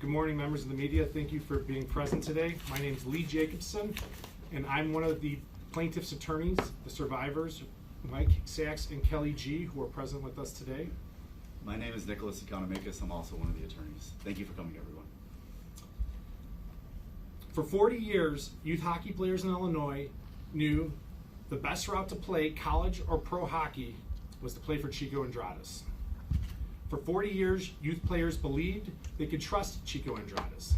Good morning, members of the media. Thank you for being present today. My name is Lee Jacobson, and I'm one of the plaintiff's attorneys, the survivors, Mike Sachs and Kelly G., who are present with us today. My name is Nicholas Economikis. I'm also one of the attorneys. Thank you for coming, everyone. For 40 years, youth hockey players in Illinois knew the best route to play college or pro hockey was to play for Chico Ardahtas. For 40 years, youth players believed they could trust Chico Ardahtas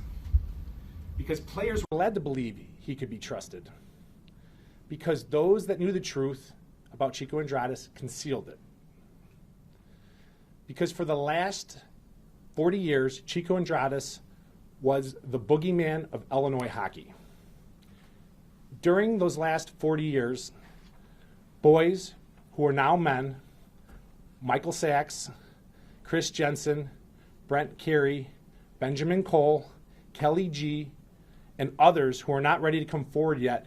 because players were led to believe he could be trusted, because those that knew the truth about Chico Ardahtas concealed it. Because for the last 40 years, Chico Ardahtas was the boogeyman of Illinois hockey. During those last 40 years, boys who are now men, Michael Sachs, Chris Jensen, Brent Carey, Benjamin Cole, Kelly G., and others who are not ready to come forward yet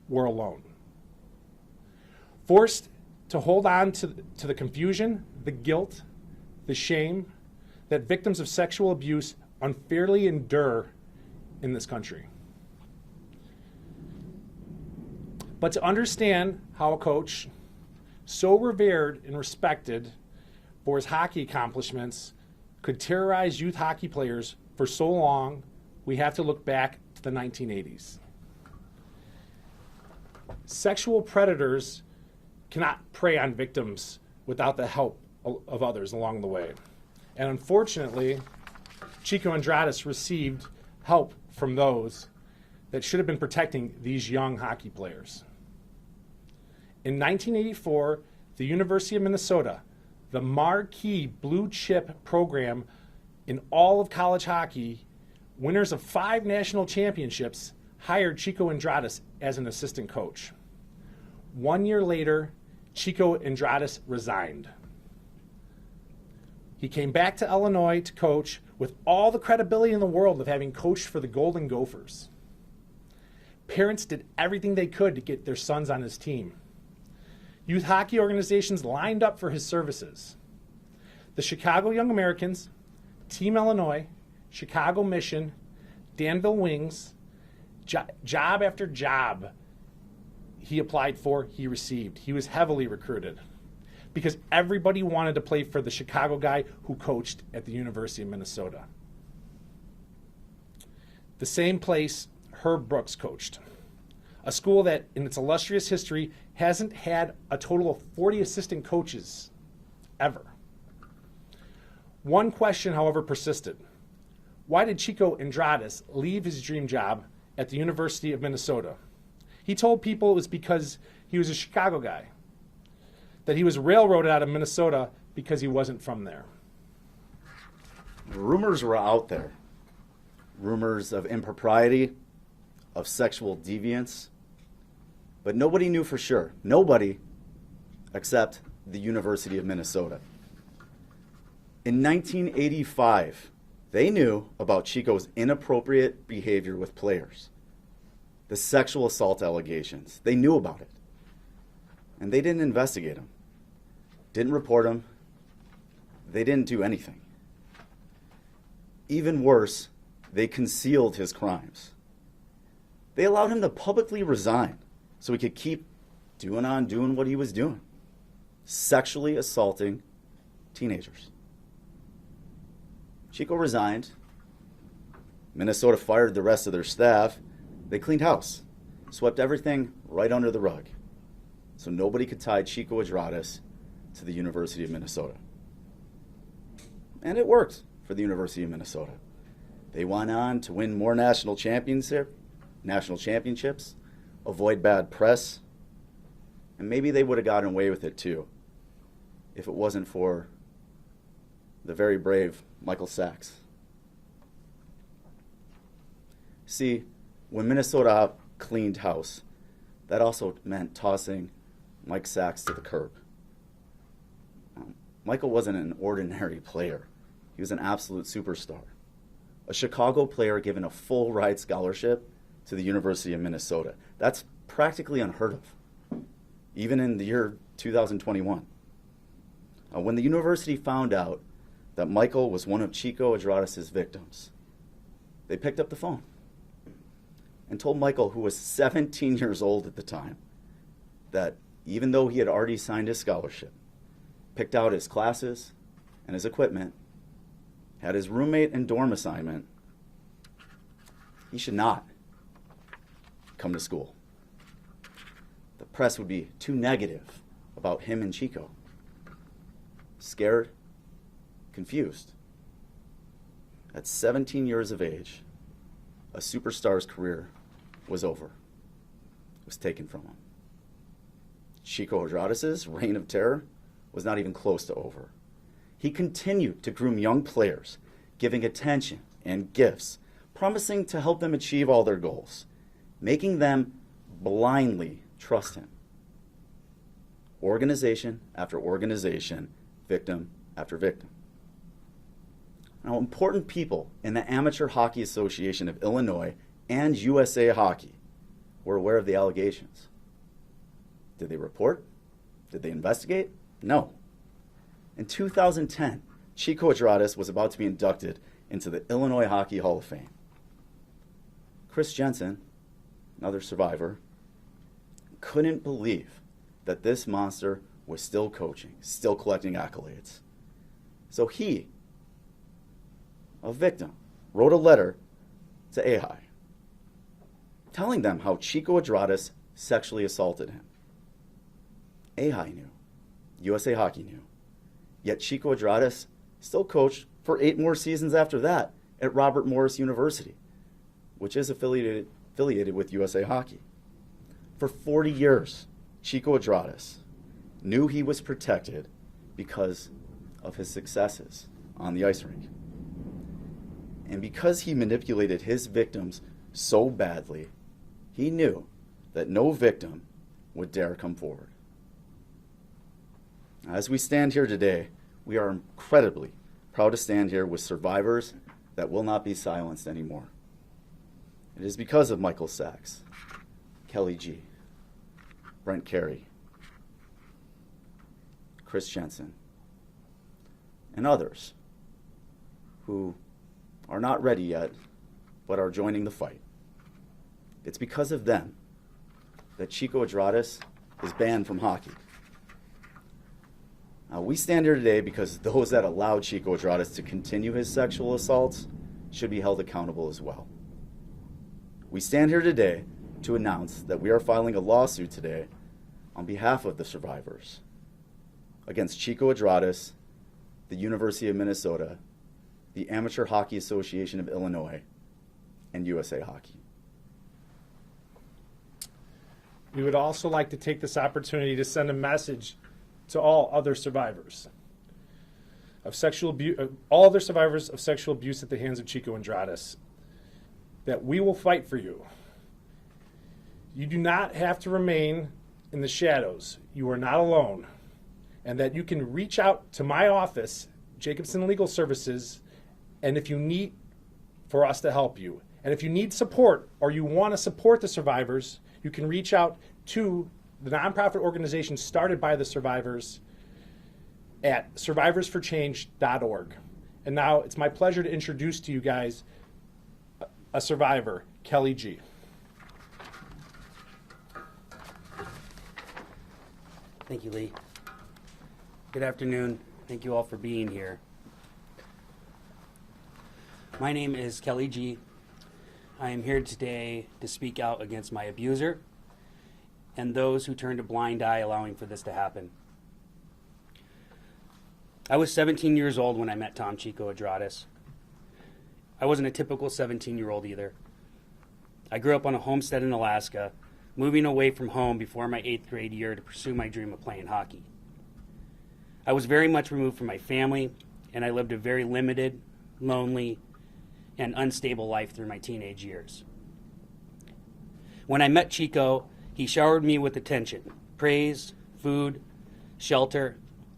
were alone. Forced to hold on to the confusion, the guilt, the shame that victims of sexual abuse unfairly endure in this country. But to understand how a coach so revered and respected for his hockey accomplishments could terrorize youth hockey players for so long, we have to look back to the 1980s. Sexual predators cannot prey on victims without the help of others along the way. And unfortunately, Chico Ardahtas received help from those that should have been protecting these young hockey players. In 1984, the University of Minnesota, the marquee blue chip program in all of college hockey, winners of 5 national championships, hired Chico Ardahtas as an assistant coach. 1 year later, Chico Ardahtas resigned. He came back to Illinois to coach with all the credibility in the world of having coached for the Golden Gophers. Parents did everything they could to get their sons on his team. Youth hockey organizations lined up for his services. The Chicago Young Americans, Team Illinois, Chicago Mission, Danville Wings, job after job he applied for, he received. He was heavily recruited because everybody wanted to play for the Chicago guy who coached at the University of Minnesota. The same place Herb Brooks coached, a school that in its illustrious history hasn't had a total of 40 assistant coaches ever. One question, however, persisted. Why did Chico Ardahtas leave his dream job at the University of Minnesota? He told people it was because he was a Chicago guy, that he was railroaded out of Minnesota because he wasn't from there. Rumors were out there. Rumors of impropriety, of sexual deviance, but nobody knew for sure. Nobody except the University of Minnesota. In 1985, they knew about Chico's inappropriate behavior with players, the sexual assault allegations. They knew about it, and they didn't investigate him, didn't report him. They didn't do anything. Even worse, they concealed his crimes. They allowed him to publicly resign so he could keep doing what he was doing, sexually assaulting teenagers. Chico resigned. Minnesota fired the rest of their staff. They cleaned house, swept everything right under the rug, so nobody could tie Chico Ardahtas to the University of Minnesota. And it worked for the University of Minnesota. They went on to win more national championships, avoid bad press, and maybe they would have gotten away with it too if it wasn't for the very brave Michael Sachs. See, when Minnesota cleaned house, that also meant tossing Mike Sachs to the curb. Michael wasn't an ordinary player. He was an absolute superstar. A Chicago player given a full ride scholarship to the University of Minnesota. That's practically unheard of, even in the year 2021. When the university found out that Michael was one of Chico Ardahtas' victims, they picked up the phone and told Michael, who was 17 years old at the time, that even though he had already signed his scholarship, picked out his classes and his equipment, had his roommate and dorm assignment, he should not come to school. The press would be too negative about him and Chico. Scared, confused. At 17 years of age, a superstar's career was over. It was taken from him. Chico Ardahtas' reign of terror was not even close to over. He continued to groom young players, giving attention and gifts, promising to help them achieve all their goals, making them blindly trust him. Organization after organization, victim after victim. Now, important people in the Amateur Hockey Association of Illinois and USA Hockey were aware of the allegations. Did they report? Did they investigate? No. In 2010, Chico Ardahtas was about to be inducted into the Illinois Hockey Hall of Fame. Chris Jensen, another survivor, couldn't believe that this monster was still coaching, still collecting accolades. So he, a victim, wrote a letter to AHI telling them how Chico Ardahtas sexually assaulted him. AHI knew. USA Hockey knew. Yet Chico Ardahtas still coached for 8 more seasons after that at Robert Morris University, which is affiliated with USA Hockey. For 40 years, Chico Ardahtas knew he was protected because of his successes on the ice rink. And because he manipulated his victims so badly, he knew that no victim would dare come forward. As we stand here today, we are incredibly proud to stand here with survivors that will not be silenced anymore. It is because of Michael Sachs, Kelly G., Brent Carey, Chris Jensen, and others who are not ready yet but are joining the fight. It's because of them that Chico Ardahtas is banned from hockey. We stand here today because those that allowed Chico Ardahtas to continue his sexual assaults should be held accountable as well. We stand here today to announce that we are filing a lawsuit today on behalf of the survivors against Chico Ardahtas, the University of Minnesota, the Amateur Hockey Association of Illinois, and USA Hockey. We would also like to take this opportunity to send a message to all other survivors of sexual abuse, all other survivors of sexual abuse at the hands of Chico Ardahtas, that we will fight for you. You do not have to remain in the shadows. You are not alone. And that you can reach out to my office, Jacobson Legal Services, and if you need for us to help you. And if you need support or you want to support the survivors, you can reach out to the nonprofit organization started by the survivors at survivorsforchange.org. And now it's my pleasure to introduce to you guys a survivor, Kelly G. Thank you, Lee. Good afternoon. Thank you all for being here. My name is Kelly G. I am here today to speak out against my abuser and those who turned a blind eye allowing for this to happen. I was 17 years old when I met Tom Chico Ardahtas. I wasn't a typical 17-year-old either. I grew up on a homestead in Alaska, moving away from home before my 8th grade year to pursue my dream of playing hockey. I was very much removed from my family, and I lived a very limited, lonely, and unstable life through my teenage years. When I met Chico, he showered me with attention, praise, food, shelter,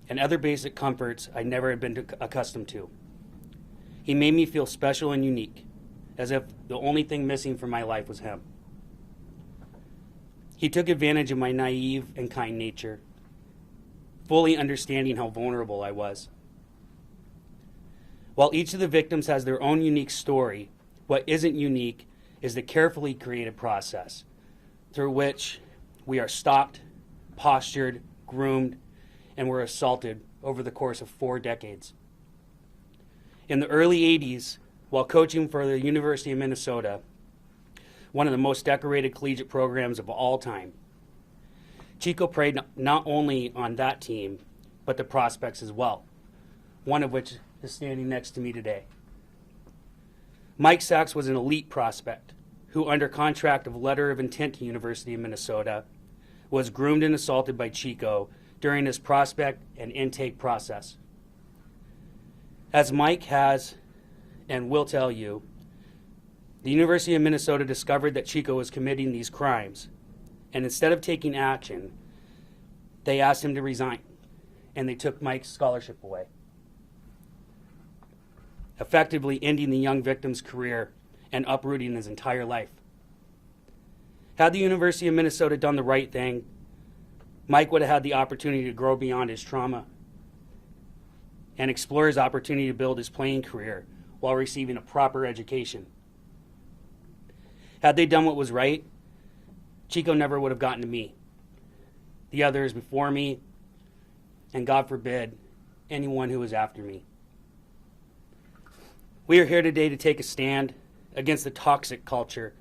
and other basic comforts I never had been accustomed to. He made me feel special and unique, as if the only thing missing from my life was him. He took advantage of my naive and kind nature, fully understanding how vulnerable I was. While each of the victims has their own unique story, What isn't unique is the carefully created process through which we are stalked, postured, groomed, and were assaulted over the course of 4 decades. In the early 80s, while coaching for the University of Minnesota, one of the most decorated collegiate programs of all time, Chico preyed not only on that team, but the prospects as well, one of which is standing next to me today. Mike Sachs was an elite prospect who, under contract of letter of intent to University of Minnesota, was groomed and assaulted by Chico during his prospect and intake process. As Mike has and will tell you, the University of Minnesota discovered that Chico was committing these crimes, and instead of taking action, they asked him to resign, and they took Mike's scholarship away, effectively ending the young victim's career and uprooting his entire life. Had the University of Minnesota done the right thing, Mike would have had the opportunity to grow beyond his trauma and explore his opportunity to build his playing career while receiving a proper education. Had they done what was right, Chico never would have gotten to me, the others before me, and God forbid, anyone who was after me. We are here today to take a stand against the toxic culture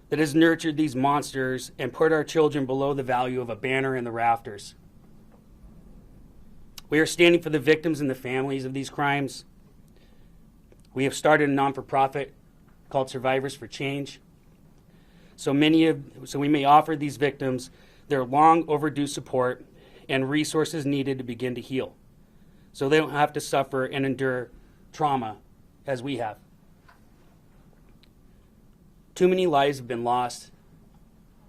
that has nurtured these monsters and put our children below the value of a banner in the rafters. We are standing for the victims and the families of these crimes. We have started a non-for-profit called Survivors for Change, so we may offer these victims their long overdue support and resources needed to begin to heal, so they don't have to suffer and endure trauma as we have. Too many lives have been lost.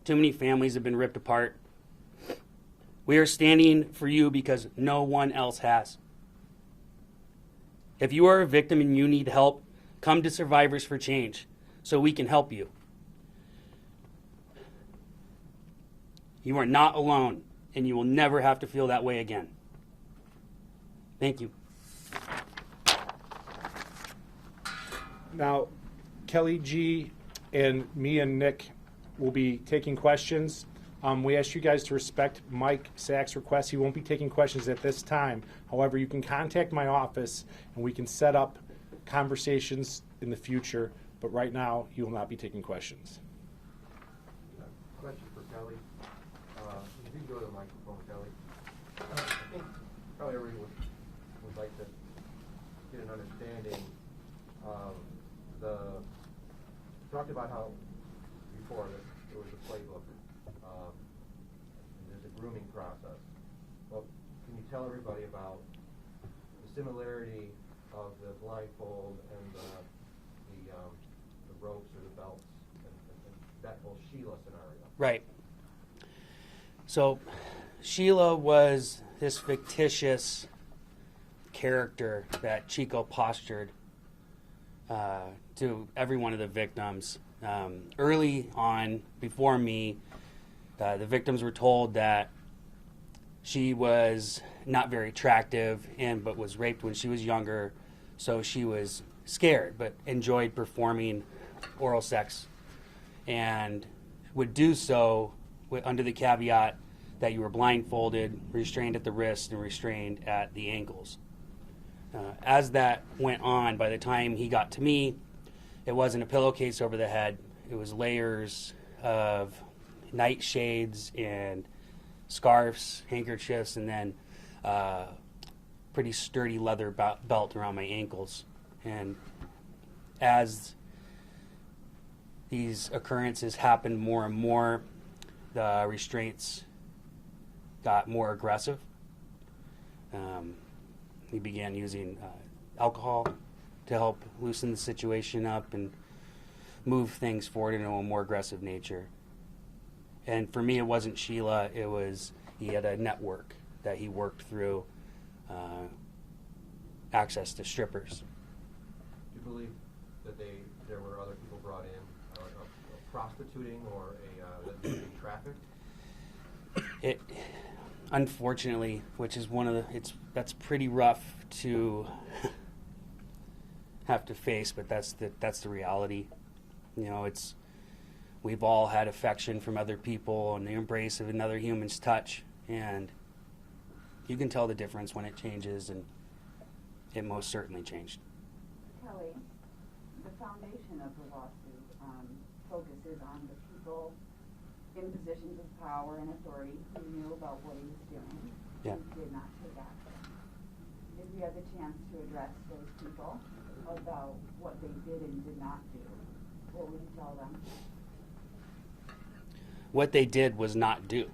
Too many families have been ripped apart. We are standing for you because no one else has. If you are a victim and you need help, come to Survivors for Change so we can help you. You are not alone, and you will never have to feel that way again. Thank you. Now, Kelly G and me and Nick will be taking questions. We ask you guys to respect Mike Sachs' request. He won't be taking questions at this time. However, you can contact my office, and we can set up conversations in the future. But right now, he will not be taking questions. Question for Kelly. If you go to the microphone, Kelly. I think probably everyone would like to get an understanding of talked about how before that there was a playbook and there's a grooming process. Well, can you tell everybody about the similarity of the blindfold and the ropes or the belts and that whole Sheila scenario? Right. So Sheila was this fictitious character that Chico postured to every one of the victims. Early on, before me, the victims were told that she was not very attractive but was raped when she was younger, so she was scared but enjoyed performing oral sex and would do so under the caveat that you were blindfolded, restrained at the wrist, and restrained at the ankles. As that went on, by the time he got to me, it wasn't a pillowcase over the head. It was layers of nightshades and scarves, handkerchiefs, and then pretty sturdy leather belt around my ankles. And as these occurrences happened more and more, the restraints got more aggressive. He began using alcohol to help loosen the situation up and move things forward into a more aggressive nature. And for me, it wasn't Sheila. He had a network that he worked through, access to strippers. Do you believe that there were other people brought in, prostituting or that being trafficked? It, unfortunately, which is that's pretty rough to have to face, but that's the reality. We've all had affection from other people and the embrace of another human's touch, and you can tell the difference when it changes, and it most certainly changed. Kelly, the foundation of the lawsuit focuses on the people in positions of power and authority who knew about what he was doing and did not take action. If you had the chance to address those people about what they did and did not do, what would you tell them? What they did was not do.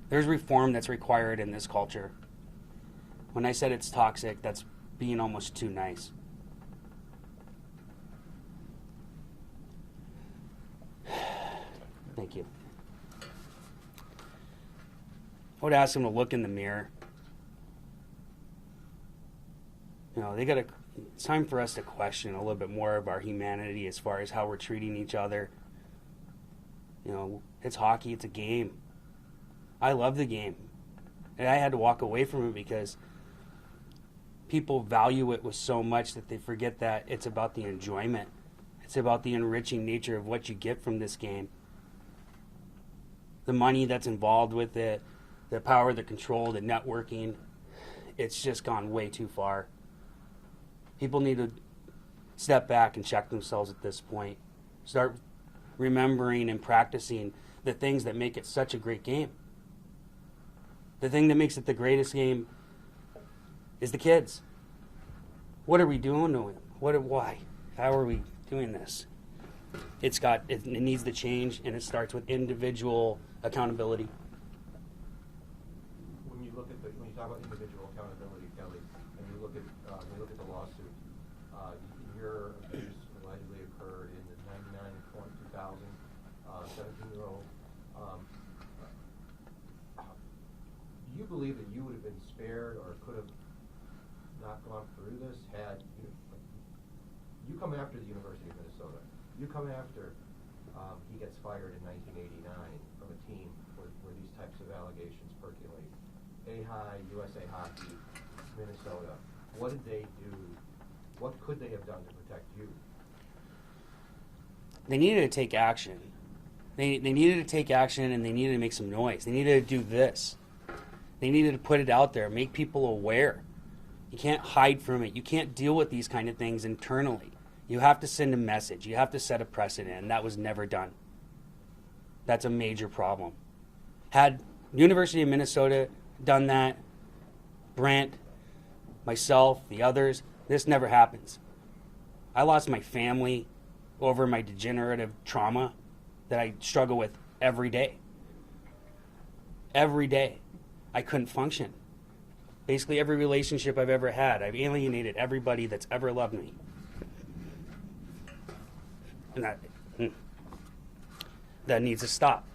There's reform that's required in this culture. When I said it's toxic, that's being almost too nice. Thank you. I would ask them to look in the mirror. It's time for us to question a little bit more of our humanity as far as how we're treating each other. It's hockey, it's a game. I love the game. And I had to walk away from it because people value it with so much that they forget that it's about the enjoyment. It's about the enriching nature of what you get from this game. The money that's involved with it, the power, the control, the networking, it's just gone way too far. People need to step back and check themselves at this point. Start remembering and practicing the things that make it such a great game. The thing that makes it the greatest game is the kids. What are we doing to it? Why? How are we doing this? It needs to change, and it starts with individual accountability. When you talk about individual accountability, Kelly, and you look at the lawsuit, your abuse allegedly occurred in the 2000, 17-year-old. Do you believe that you would have been spared or could have not gone through this had you come after the University of Minnesota? You come after he gets fired in 1989 from a team where these types of allegations percolate. A-High, USA Hockey, Minnesota. What did they do? What could they have done to protect you? They needed to take action. They needed to take action, and they needed to make some noise. They needed to do this. They needed to put it out there, make people aware. You can't hide from it. You can't deal with these kind of things internally. You have to send a message. You have to set a precedent, and that was never done. That's a major problem. Had University of Minnesota done that, Brent, myself, the others, this never happens. I lost my family over my degenerative trauma that I struggle with every day. Every day. I couldn't function. Basically every relationship I've ever had, I've alienated everybody that's ever loved me. And that needs to stop.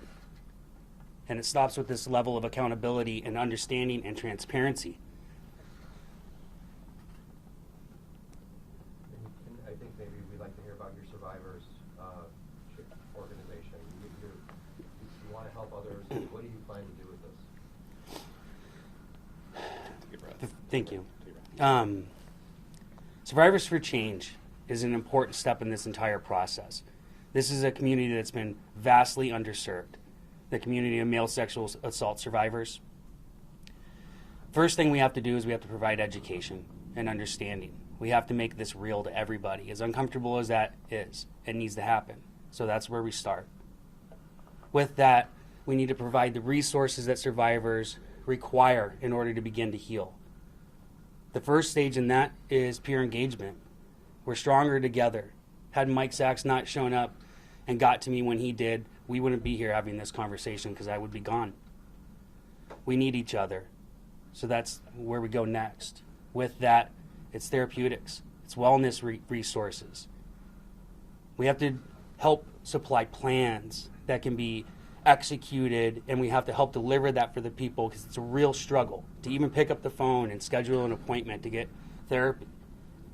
And it stops with this level of accountability and understanding and transparency. And I think maybe we'd like to hear about your survivors organization. You want to help others. What do you plan to do with this? Thank you. Survivors for Change is an important step in this entire process. This is a community that's been vastly underserved, the community of male sexual assault survivors. First thing we have to do is we have to provide education and understanding. We have to make this real to everybody. As uncomfortable as that is, it needs to happen. So that's where we start. With that, we need to provide the resources that survivors require in order to begin to heal. The first stage in that is peer engagement. We're stronger together. Had Mike Sachs not shown up and got to me when he did, we wouldn't be here having this conversation because I would be gone. We need each other. So that's where we go next. With that, it's therapeutics. It's wellness resources. We have to help supply plans that can be executed, and we have to help deliver that for the people because it's a real struggle to even pick up the phone and schedule an appointment to get therapy.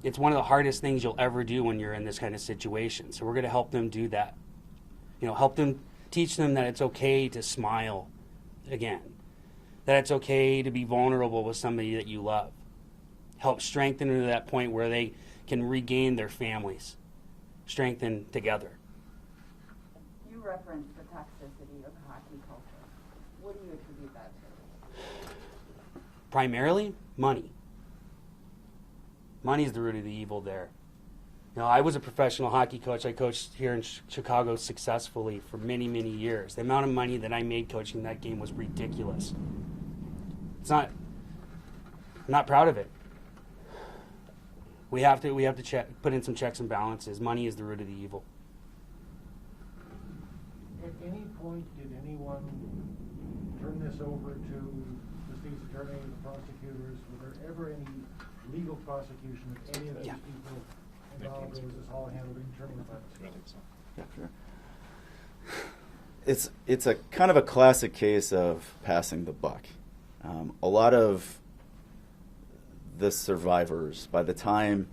It's one of the hardest things you'll ever do when you're in this kind of situation. So we're going to help them do that. Help them, teach them that it's okay to smile again. that it's okay to be vulnerable with somebody that you love. Help strengthen them to that point where they can regain their families, strengthen together. You referenced the toxicity of hockey culture. What do you attribute that to? Primarily, money. Money is the root of the evil there. Now, I was a professional hockey coach. I coached here in Chicago successfully for many, many years. The amount of money that I made coaching that game was ridiculous. I'm not proud of it. We have to put in some checks and balances. Money is the root of the evil. At any point, did anyone turn this over to the state's attorney and the prosecutors? Was there ever any legal prosecution of any of these people involved, or was this all handled internally by the state? Yeah, sure. It's a kind of a classic case of passing the buck. A lot of the survivors, by the time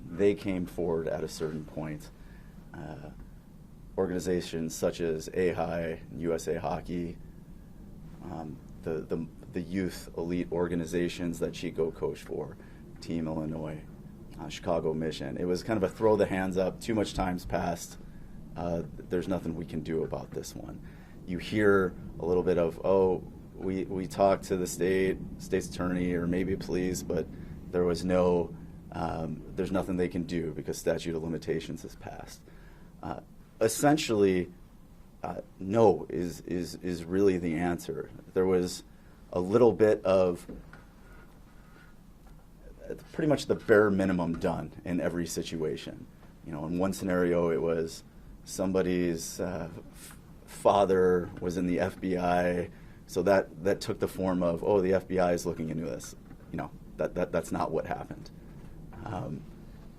they came forward at a certain point, organizations such as AHI, USA Hockey, the youth elite organizations that Chico coached for, Team Illinois, Chicago Mission. It was kind of a throw the hands up, too much time's passed, there's nothing we can do about this one. You hear a little bit of, we talked to the state's attorney or maybe police, but there was there's nothing they can do because statute of limitations has passed. Essentially, no is really the answer. There was a little bit of pretty much the bare minimum done in every situation. In one scenario, it was somebody's father was in the FBI, so that took the form of, the FBI is looking into this. That's not what happened.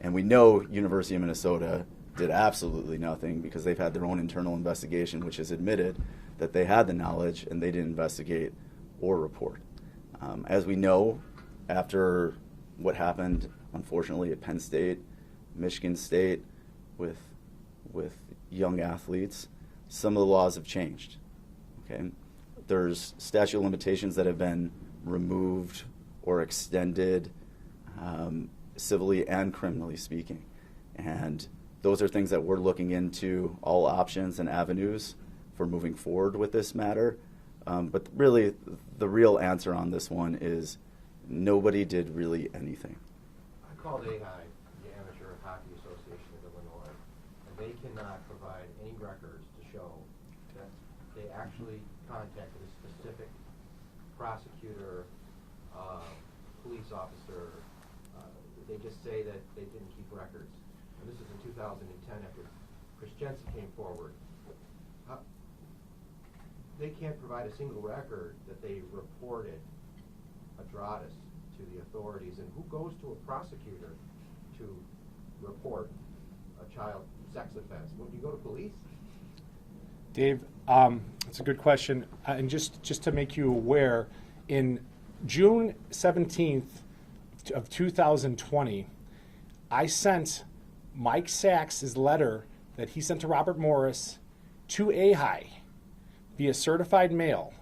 And we know University of Minnesota did absolutely nothing because they've had their own internal investigation, which has admitted that they had the knowledge and they didn't investigate or report. As we know, after what happened, unfortunately, at Penn State, Michigan State, with young athletes, some of the laws have changed. Okay, there's statute of limitations that have been removed or extended, civilly and criminally speaking, and those are things that we're looking into, all options and avenues for moving forward with this matter. But really, the real answer on this one is nobody did really anything. I called AHI, the Amateur Hockey Association of Illinois, and they cannot provide any records to show that they actually contacted a specific prosecutor, police officer. They just say that they didn't keep records. And this is in 2010 after Chris Jensen came forward. They can't provide a single record that they reported Ardahtas to the authorities. And who goes to a prosecutor to report a child sex offense? Would you go to police? Dave, it's a good question. And just to make you aware, in June 17th of 2020, I sent Mike Sachs' letter that he sent to Robert Morris to AHI via certified mail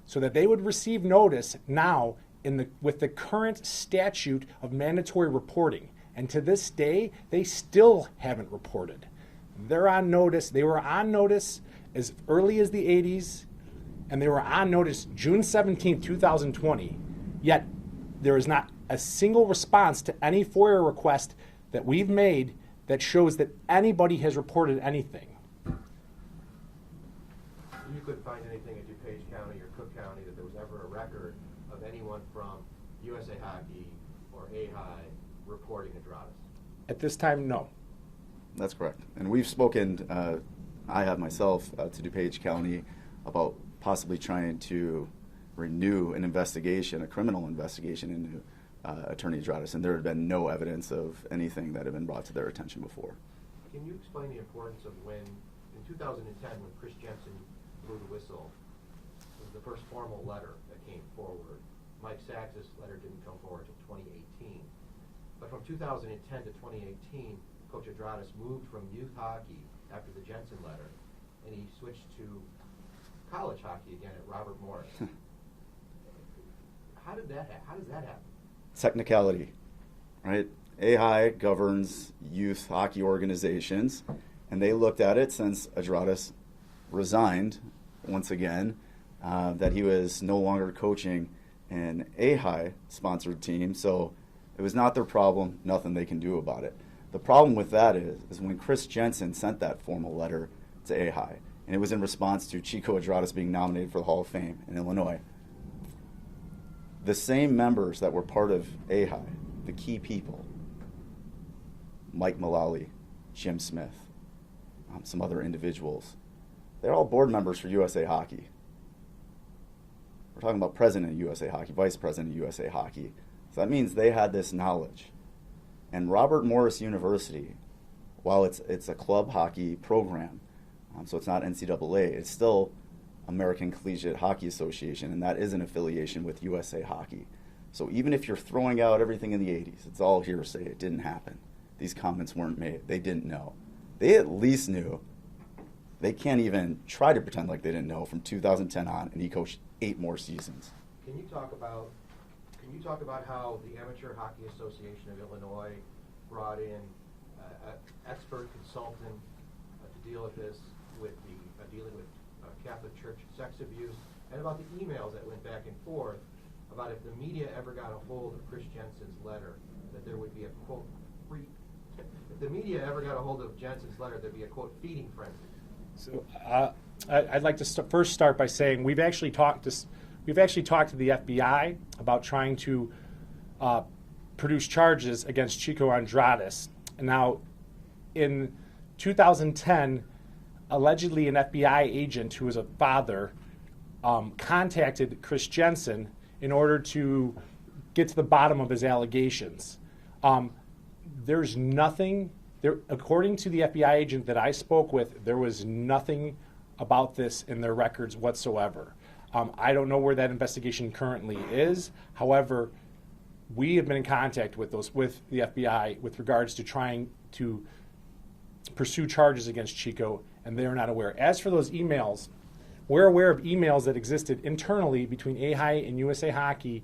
so that they would receive notice now with the current statute of mandatory reporting. And to this day, they still haven't reported. They're on notice. They were on notice as early as the 80s, and they were on notice June 17, 2020. Yet there is not a single response to any FOIA request that we've made that shows that anybody has reported anything. You couldn't find anything at DuPage County or Cook County that there was ever a record of anyone from USA Hockey or AHI reporting Ardahtas? At this time, no. That's correct. And we've spoken, I have myself, to DuPage County about possibly trying to renew an investigation, a criminal investigation into Attorney Ardahtas, and there had been no evidence of anything that had been brought to their attention before. Can you explain the importance of when, in 2010, when Chris Jensen blew the whistle, it was the first formal letter that came forward. Mike Sachs' letter didn't come forward until 2018. But from 2010 to 2018, Coach Ardahtas moved from youth hockey after the Jensen letter, and he switched to college hockey again at Robert Morris. How does that happen? Technicality, right? AHI governs youth hockey organizations, and they looked at it since Ardahtas resigned once again, that he was no longer coaching an AHI sponsored team, so it was not their problem, nothing they can do about it. The problem with that is when Chris Jensen sent that formal letter to AHI, and it was in response to Chico Ardahtas being nominated for the Hall of Fame in Illinois, the same members that were part of AHI, the key people, Mike Mullally, Jim Smith, some other individuals, they're all board members for USA Hockey. We're talking about president of USA Hockey, vice president of USA Hockey. So that means they had this knowledge. And Robert Morris University, while it's a club hockey program, so it's not NCAA, it's still American Collegiate Hockey Association, and that is an affiliation with USA Hockey. So even if you're throwing out everything in the 80s, it's all hearsay, it didn't happen. These comments weren't made. They didn't know. They at least knew. They can't even try to pretend like they didn't know from 2010 on, and he coached 8 more seasons. Can you talk about how the Amateur Hockey Association of Illinois brought in an expert consultant to deal with this, dealing with Catholic Church sex abuse, and about the emails that went back and forth about if the media ever got a hold of Chris Jensen's letter, that there would be a quote if the media ever got a hold of Jensen's letter, there'd be a quote feeding frenzy. So I'd like to first start by saying we've actually talked to the FBI about trying to produce charges against Chico Ardahtas. Now, in 2010, allegedly an FBI agent who was a father contacted Chris Jensen in order to get to the bottom of his allegations. There's nothing there, according to the FBI agent that I spoke with, there was nothing about this in their records whatsoever. I don't know where that investigation currently is. However, we have been in contact with the FBI with regards to trying to pursue charges against Chico, and they are not aware. As for those emails, we're aware of emails that existed internally between AHI and USA Hockey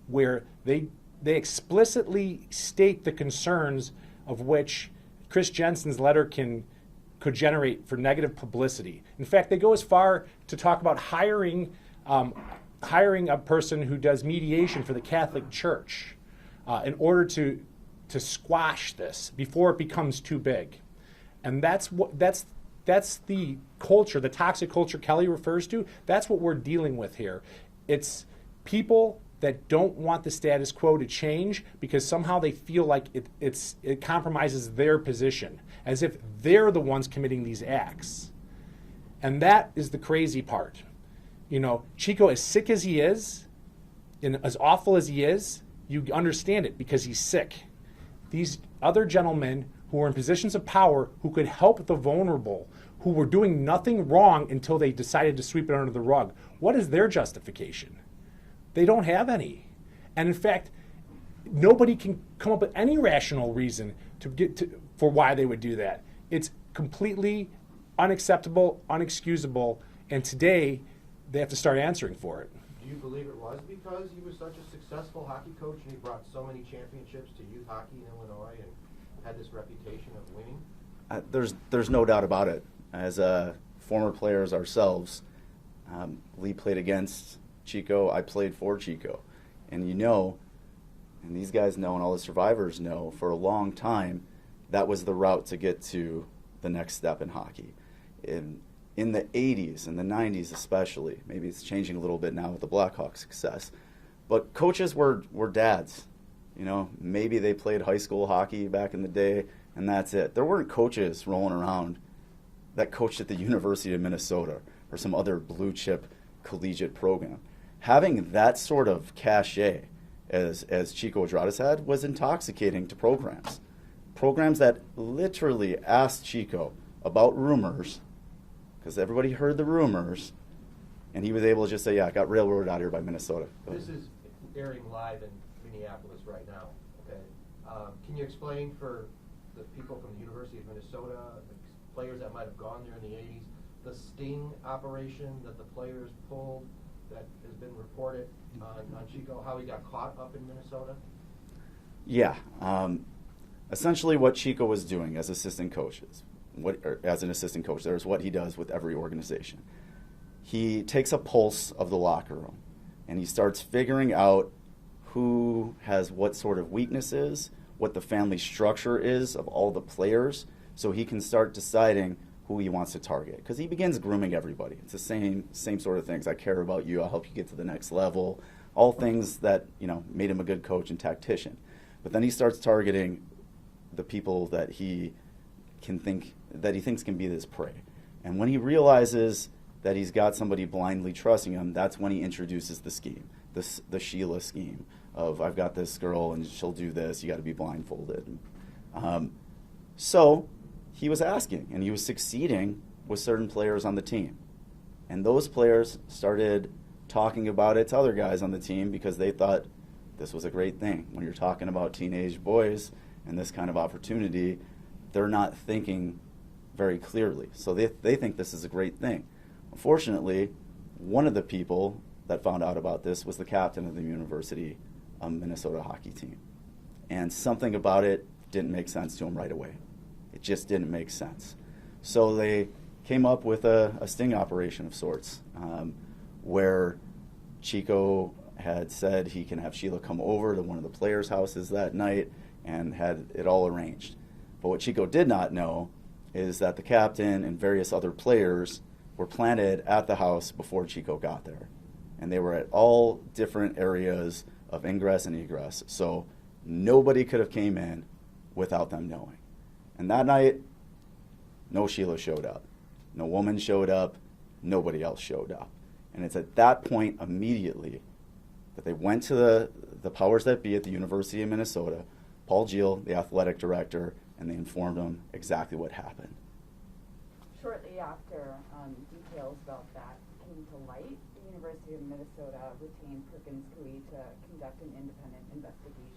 where they explicitly state the concerns of which Chris Jensen's letter could generate for negative publicity. In fact, they go as far to talk about hiring a person who does mediation for the Catholic Church in order to squash this before it becomes too big. And that's the culture, the toxic culture Kelly refers to. That's what we're dealing with here. It's people that don't want the status quo to change because somehow they feel like it compromises their position, as if they're the ones committing these acts. And that is the crazy part. You know, Chico, as sick as he is, and as awful as he is, you understand it because he's sick. These other gentlemen who are in positions of power, who could help the vulnerable, who were doing nothing wrong until they decided to sweep it under the rug, what is their justification? They don't have any. And in fact, nobody can come up with any rational reason for why they would do that. It's completely unacceptable, unexcusable, and today they have to start answering for it. Do you believe it was because he was such a successful hockey coach and he brought so many championships to youth hockey in Illinois and had this reputation of winning? There's no doubt about it. As former players ourselves, Lee played against Chico, I played for Chico. And you know, and these guys know and all the survivors know, for a long time, that was the route to get to the next step in hockey. In the 80s and the 90s especially, maybe it's changing a little bit now with the Blackhawks' success, but coaches were dads. You know, maybe they played high school hockey back in the day, and that's it. There weren't coaches rolling around that coached at the University of Minnesota or some other blue-chip collegiate program. Having that sort of cachet, as Chico Ardahtas had, was intoxicating to programs. Programs that literally asked Chico about rumors, because everybody heard the rumors, and he was able to just say, yeah, I got railroaded out here by Minnesota. This is airing live in Minneapolis right now. Okay, can you explain for the people from the University of Minnesota, the players that might have gone there in the 80s, the sting operation that the players pulled that has been reported on Chico, how he got caught up in Minnesota? Yeah. Essentially what Chico was doing as assistant coaches, as an assistant coach, there's what he does with every organization. He takes a pulse of the locker room, and he starts figuring out who has what sort of weaknesses, what the family structure is of all the players, so he can start deciding who he wants to target. Because he begins grooming everybody. It's the same sort of things. I care about you. I'll help you get to the next level. All things that made him a good coach and tactician. But then he starts targeting the people that he thinks can be this prey. And when he realizes that he's got somebody blindly trusting him, that's when he introduces the scheme, the Sheila scheme of, I've got this girl and she'll do this, you got to be blindfolded. So he was asking, and he was succeeding with certain players on the team. And those players started talking about it to other guys on the team because they thought this was a great thing. When you're talking about teenage boys and this kind of opportunity, they're not thinking very clearly. So they think this is a great thing. Unfortunately, one of the people that found out about this was the captain of the University Minnesota hockey team. And something about it didn't make sense to him right away. It just didn't make sense. So they came up with a sting operation of sorts, where Chico had said he can have Sheila come over to one of the players' houses that night and had it all arranged. But what Chico did not know is that the captain and various other players were planted at the house before Chico got there. And they were at all different areas of ingress and egress. So nobody could have came in without them knowing. And that night, no Sheila showed up. No woman showed up. Nobody else showed up. And it's at that point immediately that they went to the powers that be at the University of Minnesota, Paul Giel, the athletic director, and they informed him exactly what happened. Shortly after details about that came to light, the University of Minnesota retained Perkins Coie to conduct an independent investigation.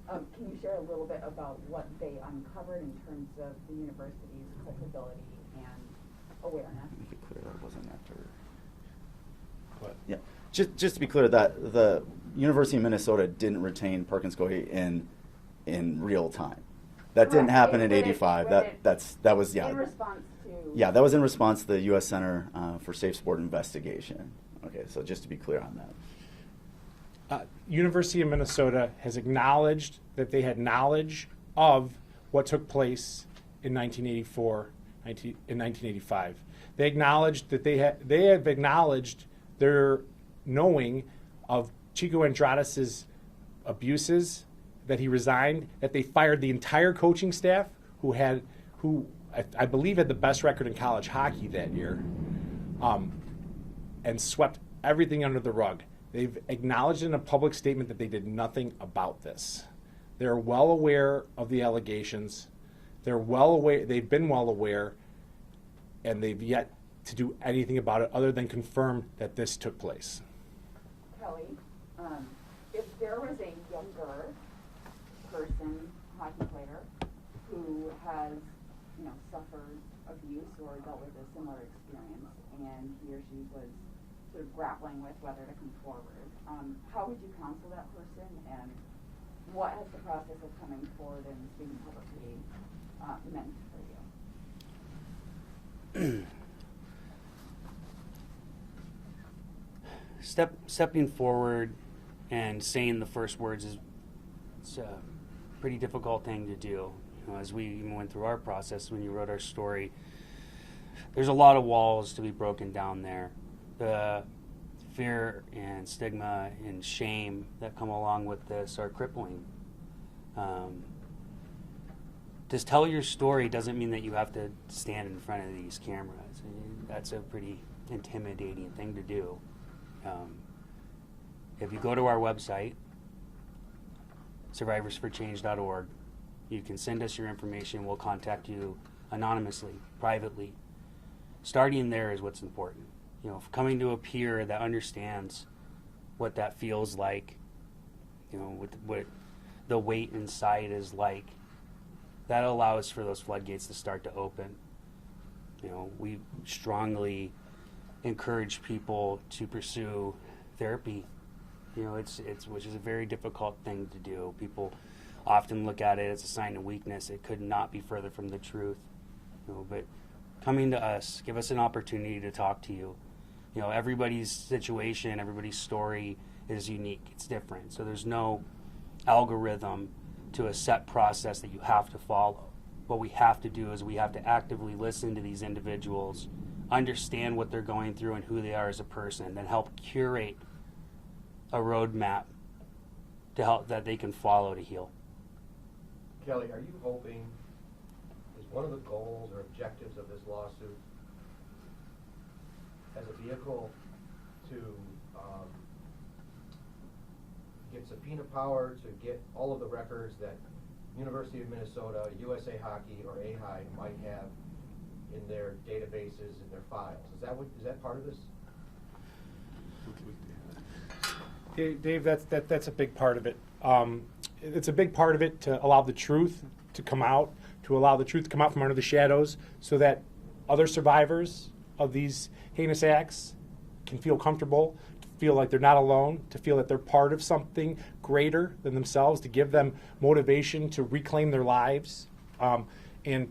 Can you share a little bit about what they uncovered in terms of the university's culpability and awareness? To be clear, that wasn't after. What? Yeah, just to be clear, that the University of Minnesota didn't retain Perkins Coie in real time. That didn't happen in '85. That was in response to. Yeah, that was in response to the U.S. Center for Safe Sport investigation. Okay, so just to be clear on that. University of Minnesota has acknowledged that they had knowledge of what took place in 1984, in 1985. They acknowledged that they have acknowledged their knowing of Chico Ardahtas' abuses, that he resigned, that they fired the entire coaching staff who I believe had the best record in college hockey that year, and swept everything under the rug. They've acknowledged in a public statement that they did nothing about this. They're well aware of the allegations. They've been well aware, and they've yet to do anything about it other than confirm that this took place. Kelly, if there was a younger person, hockey player, who has, suffered abuse or dealt with a similar experience, and he or she was sort of grappling with whether to come forward, how would you counsel that person, and what has the process of coming forward and speaking publicly meant for you? Stepping forward and saying the first words it's a pretty difficult thing to do. As we even went through our process when you wrote our story, there's a lot of walls to be broken down there. The fear and stigma and shame that come along with this are crippling. Just tell your story doesn't mean that you have to stand in front of these cameras. That's a pretty intimidating thing to do. If you go to our website, survivorsforchange.org, you can send us your information. We'll contact you anonymously, privately. Starting there is what's important. Coming to a peer that understands what that feels like, what the weight inside is like, that allows for those floodgates to start to open. We strongly encourage people to pursue therapy. It's which is a very difficult thing to do. People often look at it as a sign of weakness. It could not be further from the truth. But coming to us, give us an opportunity to talk to you. Everybody's situation, everybody's story is unique. It's different. So there's no algorithm to a set process that you have to follow. What we have to do is we have to actively listen to these individuals, understand what they're going through and who they are as a person, then help curate a roadmap to help that they can follow to heal. Kelly, are you hoping, is one of the goals or objectives of this lawsuit as a vehicle to get subpoena power, to get all of the records that University of Minnesota, USA Hockey, or AHI might have in their databases, in their files? Is that part of this? Dave, that's a big part of it. It's a big part of it to allow the truth to come out, from under the shadows, so that other survivors of these heinous acts can feel comfortable, to feel like they're not alone, to feel that they're part of something greater than themselves, to give them motivation to reclaim their lives. And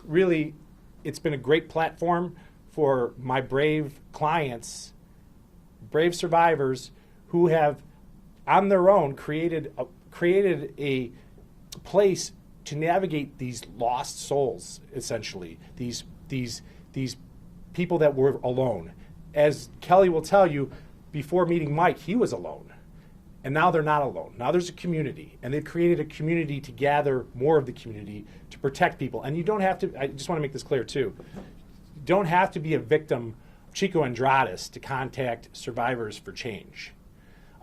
really, it's been a great platform for my brave clients, brave survivors, who have, on their own, created a place to navigate these lost souls, essentially, these people that were alone. As Kelly will tell you, before meeting Mike, he was alone. And now they're not alone. Now there's a community, and they've created a community to gather more of the community to protect people. And you don't have to, I just want to make this clear too, you don't have to be a victim of Chico Ardahtas to contact Survivors for Change.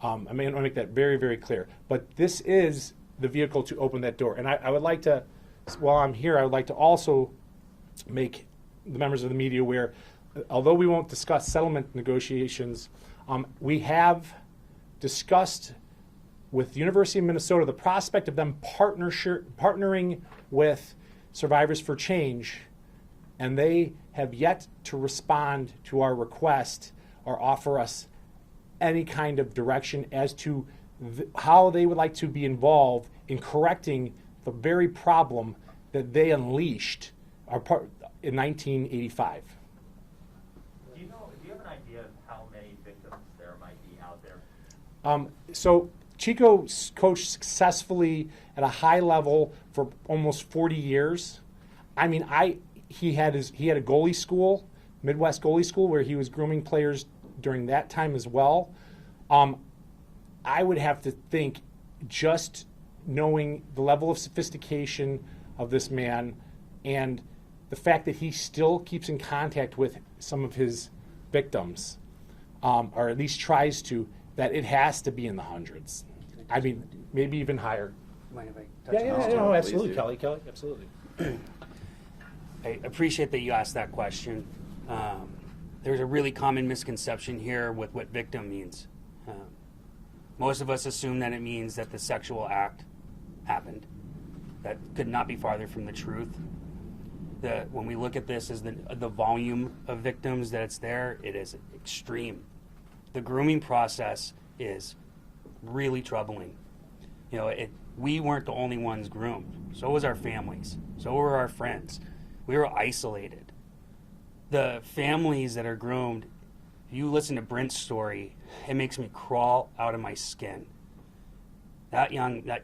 I want to make that very, very clear. But this is the vehicle to open that door. And I would like to, while I'm here, I would like to also make the members of the media aware, although we won't discuss settlement negotiations, we have discussed with the University of Minnesota the prospect of them partnering with Survivors for Change, and they have yet to respond to our request or offer us any kind of direction as to how they would like to be involved in correcting the very problem that they unleashed in 1985. Do you have an idea of how many victims there might be out there? So Chico coached successfully at a high level for almost 40 years. I mean, he had a goalie school, Midwest goalie school, where he was grooming players during that time as well. I would have to think, just knowing the level of sophistication of this man and the fact that he still keeps in contact with some of his victims, or at least tries to, that it has to be in the hundreds. I mean, maybe even higher. Mind if I touch on this? No, Please absolutely, do. Kelly, absolutely. I appreciate that you asked that question. There's a really common misconception here with what victim means. Most of us assume that it means that the sexual act happened. That could not be farther from the truth. When we look at this as the volume of victims that it's there, it is extreme. The grooming process is really troubling. We weren't the only ones groomed. So was our families. So were our friends. We were isolated. The families that are groomed, if you listen to Brent's story, it makes me crawl out of my skin. That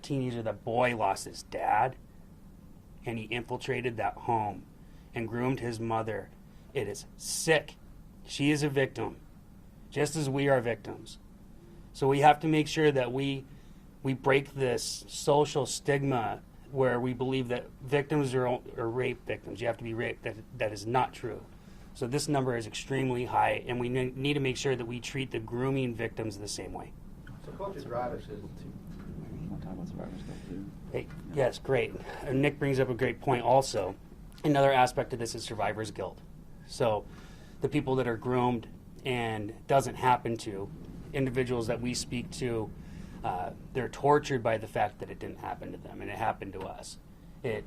teenager, that boy, lost his dad, and he infiltrated that home and groomed his mother. It is sick. She is a victim, just as we are victims. So we have to make sure that we break this social stigma where we believe that victims are rape victims. You have to be raped. That is not true. So this number is extremely high, and we need to make sure that we treat the grooming victims the same way. So Coach Ardahtas is Hey, yes, great. And Nick brings up a great point also. Another aspect of this is survivor's guilt. So the people that are groomed and doesn't happen to, individuals that we speak to, they're tortured by the fact that it didn't happen to them and it happened to us. It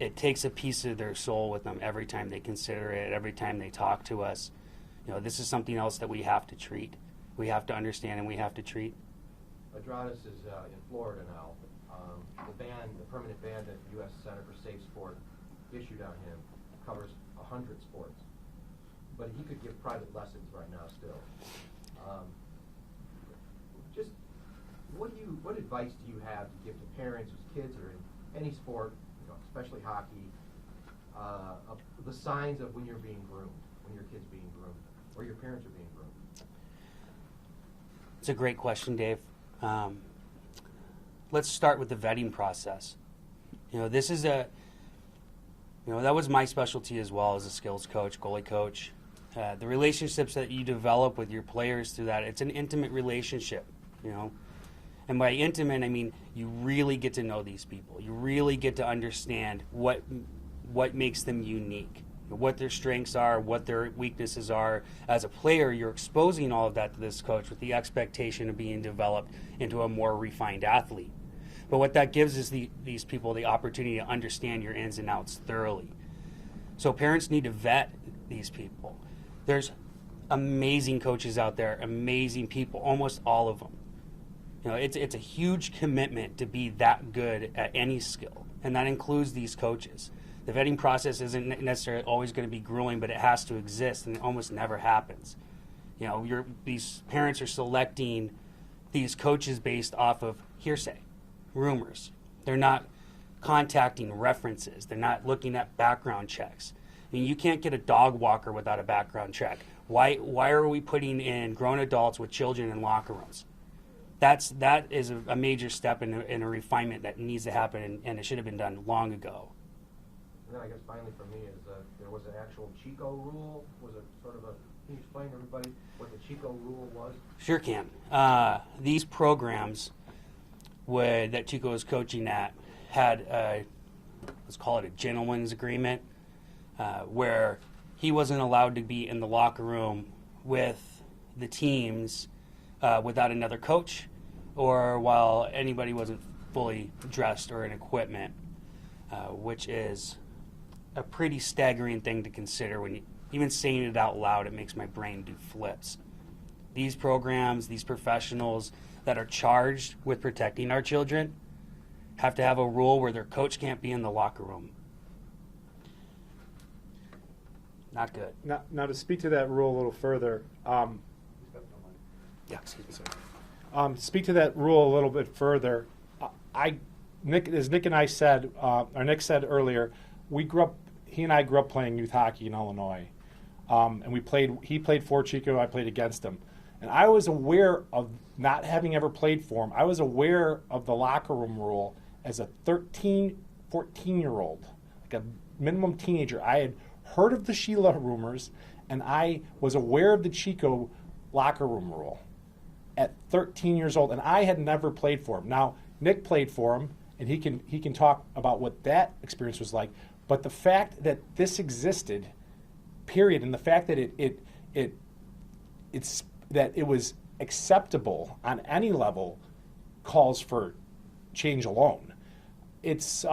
it takes a piece of their soul with them every time they consider it, every time they talk to us. This is something else that we have to treat. We have to understand and we have to treat. Ardahtas is in Florida now. The permanent ban that the U.S. Center for Safe Sport issued on him covers 100 sports. But he could give private lessons right now still. Just what advice do you have to give to parents whose kids are in any sport, especially hockey, the signs of when you're being groomed, when your kid's being groomed, or your parents are being groomed? It's a great question, Dave. Let's start with the vetting process. This is that was my specialty as well as a skills coach, goalie coach. The relationships that you develop with your players through that, it's an intimate relationship, And by intimate, I mean you really get to know these people. You really get to understand what makes them unique, what their strengths are, what their weaknesses are. As a player, you're exposing all of that to this coach with the expectation of being developed into a more refined athlete. But what that gives is these people the opportunity to understand your ins and outs thoroughly. So parents need to vet these people. There's amazing coaches out there, amazing people, almost all of them. It's a huge commitment to be that good at any skill, and that includes these coaches. The vetting process isn't necessarily always going to be grueling, but it has to exist, and it almost never happens. These parents are selecting these coaches based off of hearsay, rumors. They're not contacting references. They're not looking at background checks. I mean, you can't get a dog walker without a background check. Why are we putting in grown adults with children in locker rooms? That is a major step in a refinement that needs to happen, and it should have been done long ago. And then I guess finally for me is there was an actual Chico rule. Was it sort of can you explain to everybody what the Chico rule was? Sure can. These programs that Chico was coaching at had let's call it a gentleman's agreement, where he wasn't allowed to be in the locker room with the teams without another coach, or while anybody wasn't fully dressed or in equipment, which is a pretty staggering thing to consider. When even saying it out loud, it makes my brain do flips. These programs, these professionals that are charged with protecting our children have to have a rule where their coach can't be in the locker room. Not good. Now to speak to that rule a little further, Excuse me. speak to that rule a little bit further. As Nick and I said, or Nick said earlier, he and I grew up playing youth hockey in Illinois, and he played for Chico, I played against him, and I was aware of, not having ever played for him, I was aware of the locker room rule as a 13, 14-year-old, like a minimum teenager. I had heard of the Sheila rumors, and I was aware of the Chico locker room rule at 13 years old, and I had never played for him. Now, Nick played for him, and he can talk about what that experience was like. But the fact that this existed, period, and the fact that it was acceptable on any level calls for change alone. It's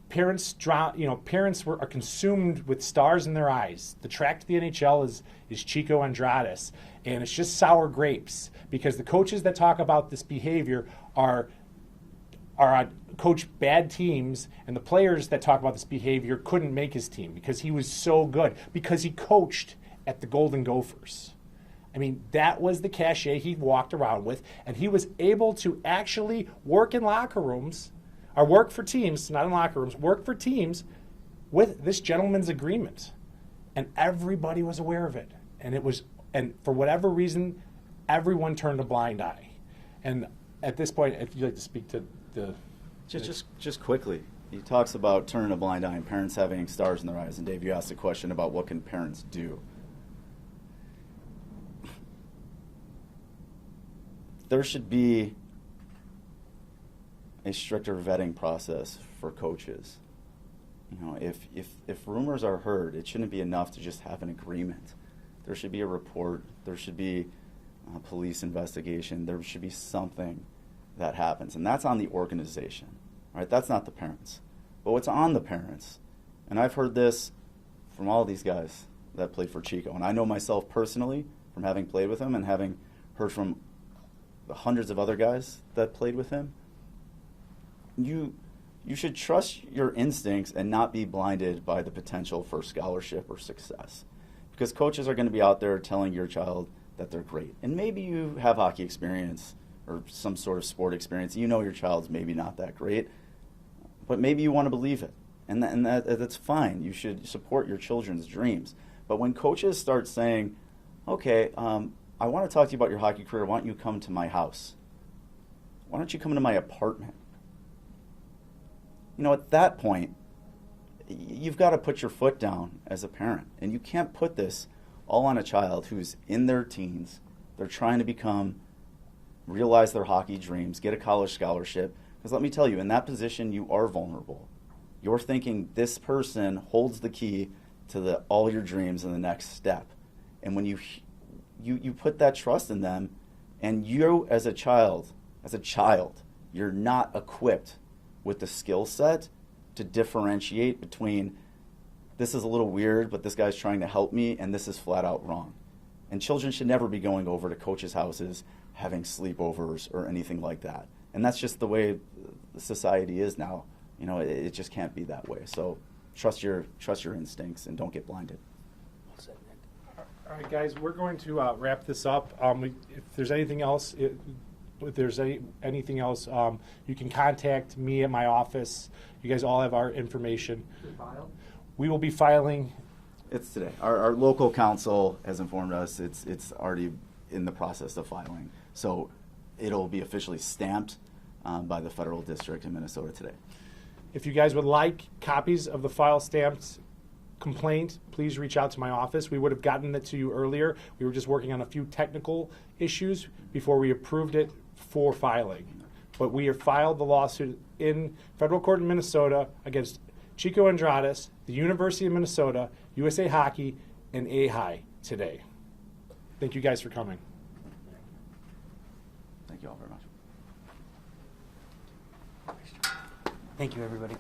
parents are consumed with stars in their eyes. The track to the NHL is Chico Ardahtas, and it's just sour grapes because the coaches that talk about this behavior are coach bad teams, and the players that talk about this behavior couldn't make his team because he was so good, because he coached at the Golden Gophers. I mean, that was the cachet he walked around with, and he was able to actually work in locker rooms, or work for teams, not in locker rooms, work for teams with this gentleman's agreement. And everybody was aware of it. And for whatever reason, everyone turned a blind eye. And at this point, if you'd like to speak to the... Just quickly, he talks about turning a blind eye and parents having stars in their eyes. And Dave, you asked a question about what can parents do. There should be a stricter vetting process for coaches. If rumors are heard, it shouldn't be enough to just have an agreement. There should be a report. There should be a police investigation. There should be something that happens, and that's on the organization, right? That's not the parents. but it's on the parents. And I've heard this from all these guys that played for Chico. And I know myself personally from having played with him and having heard from the hundreds of other guys that played with him. You should trust your instincts and not be blinded by the potential for scholarship or success. Because coaches are going to be out there telling your child that they're great. And maybe you have hockey experience or some sort of sport experience. You know your child's maybe not that great, but maybe you want to believe it. And that's fine. You should support your children's dreams. But when coaches start saying, okay, I want to talk to you about your hockey career. Why don't you come to my house? Why don't you come into my apartment? You know, at that point, you've got to put your foot down as a parent. And you can't put this all on a child who's in their teens. They're trying to realize their hockey dreams, get a college scholarship. Because let me tell you, in that position, you are vulnerable. You're thinking this person holds the key to all your dreams in the next step. And when you put that trust in them, and you as a child, you're not equipped with the skill set to differentiate between this is a little weird, but this guy's trying to help me, and this is flat out wrong. And children should never be going over to coaches' houses, having sleepovers or anything like that. And that's just the way society is now. You know, it just can't be that way. So trust your instincts and don't get blinded. All right, guys, we're going to wrap this up. If there's anything else, anything else, you can contact me at my office. You guys all have our information. We will be filing. It's today. Our local council has informed us it's already in the process of filing. So it'll be officially stamped by the federal district in Minnesota today. If you guys would like copies of the file stamped complaint, please reach out to my office. We would have gotten it to you earlier. We were just working on a few technical issues before we approved it for filing. But we have filed the lawsuit in federal court in Minnesota against Chico Ardahtas, the University of Minnesota, USA Hockey, and AHI today. Thank you guys for coming. Thank you all very much. Thank you, everybody.